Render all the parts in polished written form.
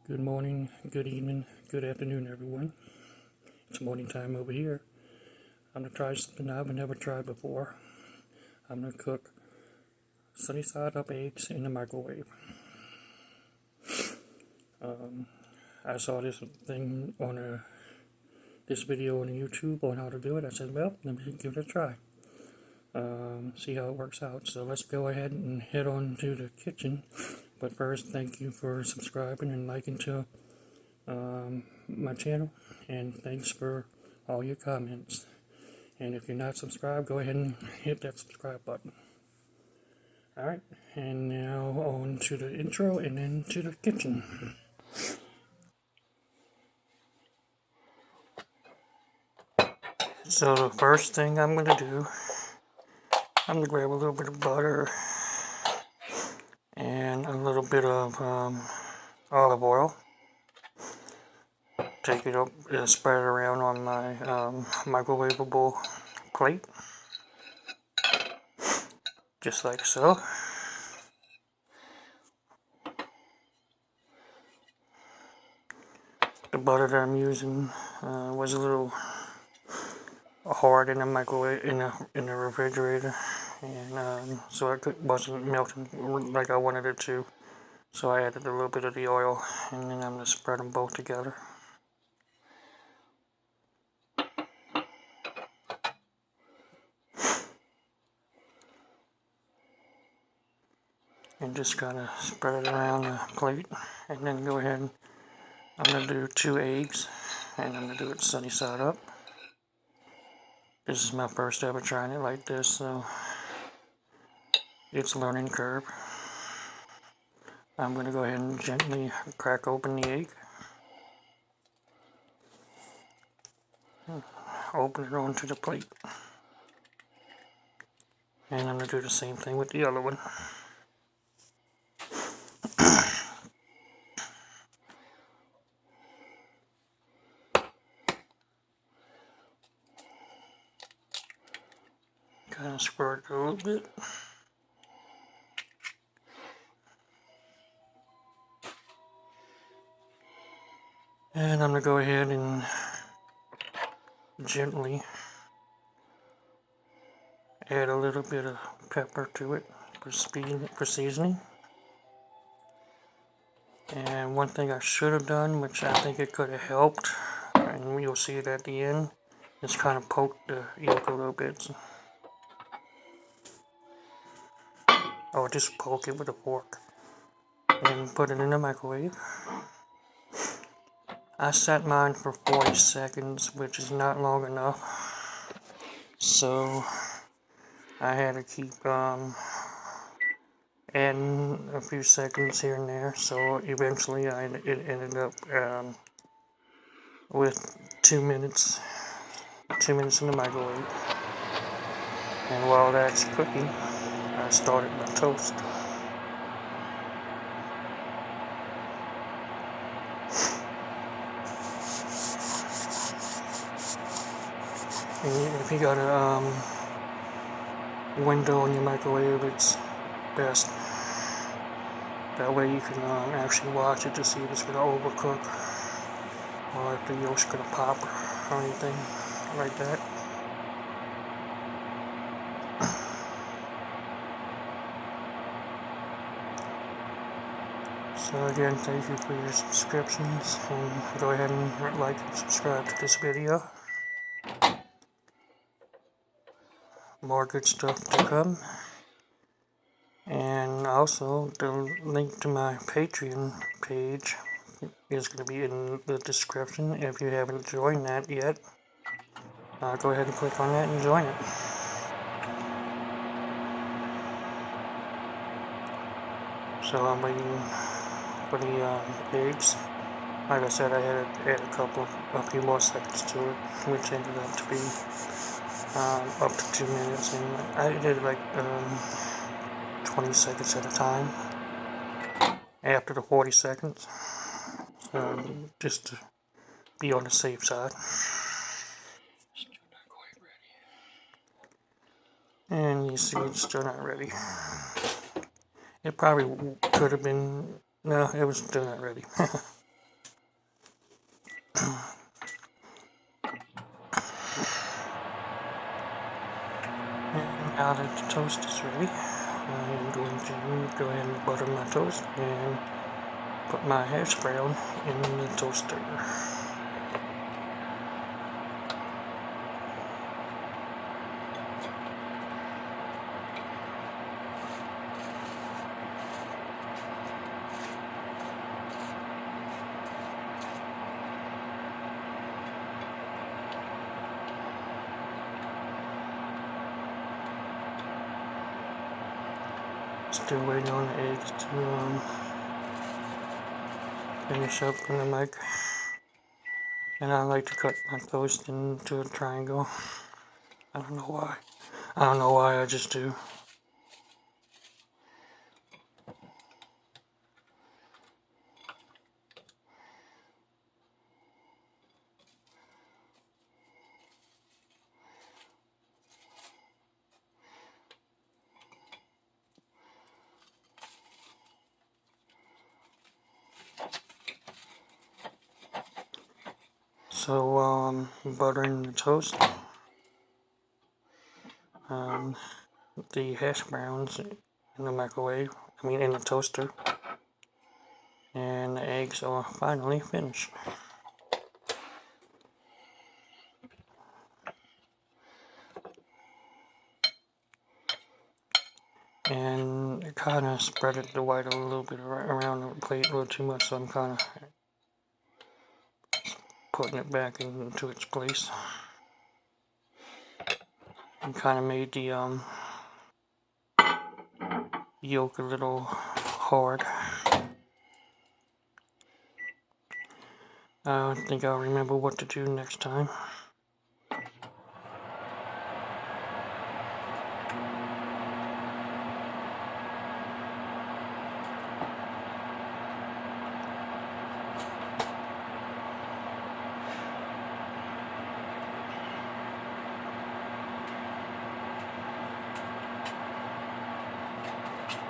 Good morning, good evening, good afternoon, everyone. It's morning time over here. I'm gonna try something I've never tried before. I'm gonna cook sunny side up eggs in the microwave. I saw this thing on this video on YouTube on how to do it. I said, well, let me give it a try. See how it works out. So let's go ahead and head on to the kitchen. But first, thank you for subscribing and liking to my channel, and thanks for all your comments. And if you're not subscribed, go ahead and hit that subscribe button. Alright, and now on to the intro and then to the kitchen. So the first thing I'm going to do, I'm going to grab a little bit of butter and a little bit of olive oil. Take it up and spread it around on my microwavable plate, just like so. The butter that I'm using was a little hard in the microwave, in the refrigerator, and so it wasn't melting like I wanted it to. So I added a little bit of the oil, and then I'm going to spread them both together. And just kind of spread it around the plate, and then go ahead and I'm going to do 2 eggs, and I'm going to do it sunny side up. This is my first ever trying it like this, so it's a learning curve. I'm going to go ahead and gently crack open the egg. Open it onto the plate. And I'm going to do the same thing with the other one. Kind of spread it a little bit. And I'm going to go ahead and gently add a little bit of pepper to it for seasoning. And one thing I should have done, which I think it could have helped, and you'll see it at the end, is kind of poke the yolk a little bit. Or just poke it with a fork and put it in the microwave. I set mine for 40 seconds, which is not long enough, so I had to keep adding a few seconds here and there. So eventually it ended up with 2 minutes in the microwave. And while that's cooking, I started my toast. And if you got a window on your microwave, it's best. That way you can actually watch it to see if it's going to overcook or if the yolk's going to pop or anything like that. So again, thank you for your subscriptions, and go ahead and like and subscribe to this video. More good stuff to come. And also, the link to my Patreon page is going to be in the description. If you haven't joined that yet, go ahead and click on that and join it. So I'm waiting for the eggs. Like I said, I had to add a few more seconds to it, which ended up to be up to 2 minutes, and I did like 20 seconds at a time after the 40 seconds, just to be on the safe side. Still not quite ready. And you see it's still not ready. It probably could have been, no, it was still not ready. And now that the toast is ready, I'm going to go ahead and butter my toast and put my hash brown in the toaster. Still waiting on the eggs to finish up in the mic. And I like to cut my toast into a triangle. I don't know why. I just do. So, buttering the toast, the hash browns in the microwave, in the toaster, and the eggs are finally finished. And it kind of spread the white a little bit around the plate, a little too much, so I'm kind of putting it back into its place. And kind of made the yolk a little hard. I think I'll remember what to do next time.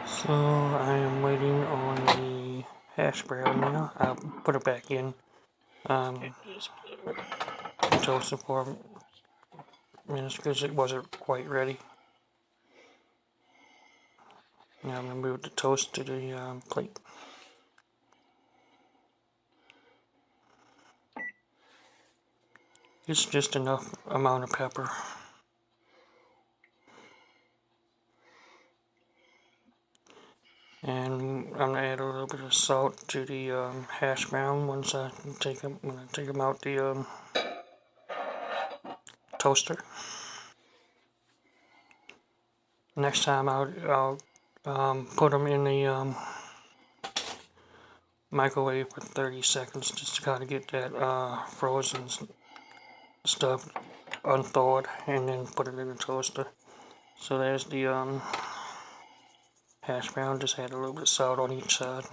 So I am waiting on the hash brown now. I'll put it back in. Toast it for minutes because it wasn't quite ready. Now I'm going to move the toast to the plate. It's just enough amount of pepper. And I'm going to add a little bit of salt to the hash brown once I take them out the toaster. Next time I'll put them in the microwave for 30 seconds just to kind of get that frozen stuff unthawed, and then put it in the toaster. So there's the hash brown. Just add a little bit of salt on each side.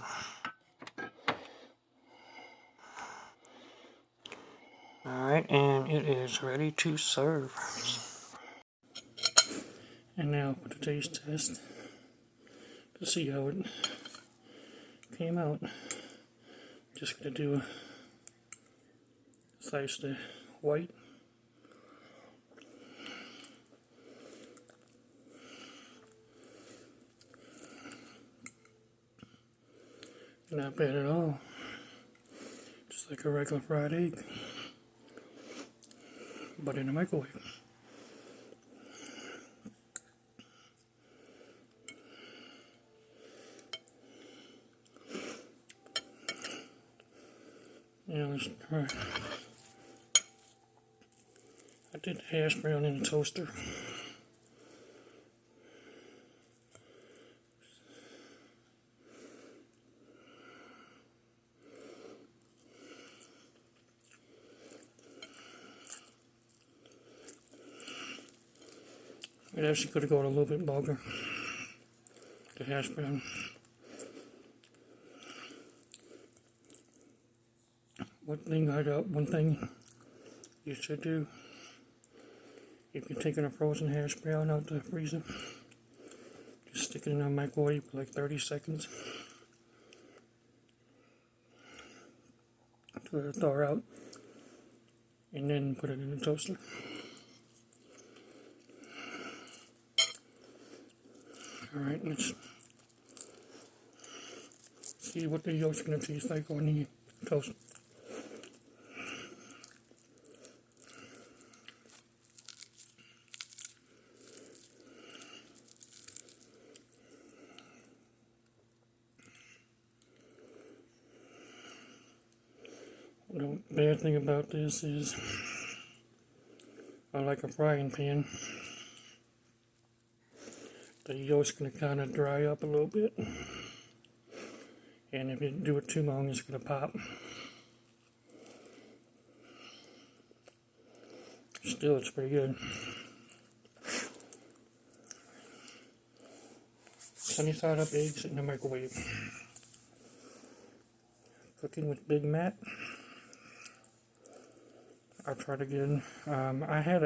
Alright, and it is ready to serve. And now for the taste test to see how it came out. Just gonna do a slice the white. Not bad at all. Just like a regular fried egg, but in a microwave. Now let's try. I did the hash brown in the toaster. It actually could have gone a little bit longer, the hash brown. One thing you should do, if you're taking a frozen hash brown out the freezer, just stick it in a microwave for like 30 seconds to thaw out. and then put it in the toaster. Alright, let's see what the yolk's going to taste like on the toast. The bad thing about this is unlike a frying pan, the yolk's going to kind of dry up a little bit, and if you do it too long it's going to pop. Still, it's pretty good. Sunny side up eggs in the microwave. Cooking with Big Matt. I'll try it again. I had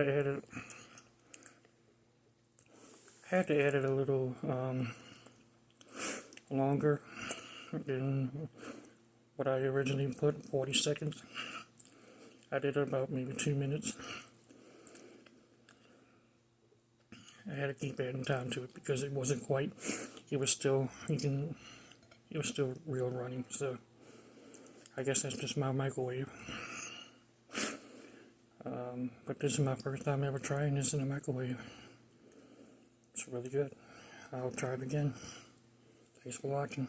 to add it a little longer than what I originally put, 40 seconds. I did about maybe 2 minutes. I had to keep adding time to it because it wasn't quite, it was still real running, so I guess that's just my microwave. But this is my first time ever trying this in a microwave. It's really good. I'll try it again. Thanks for watching.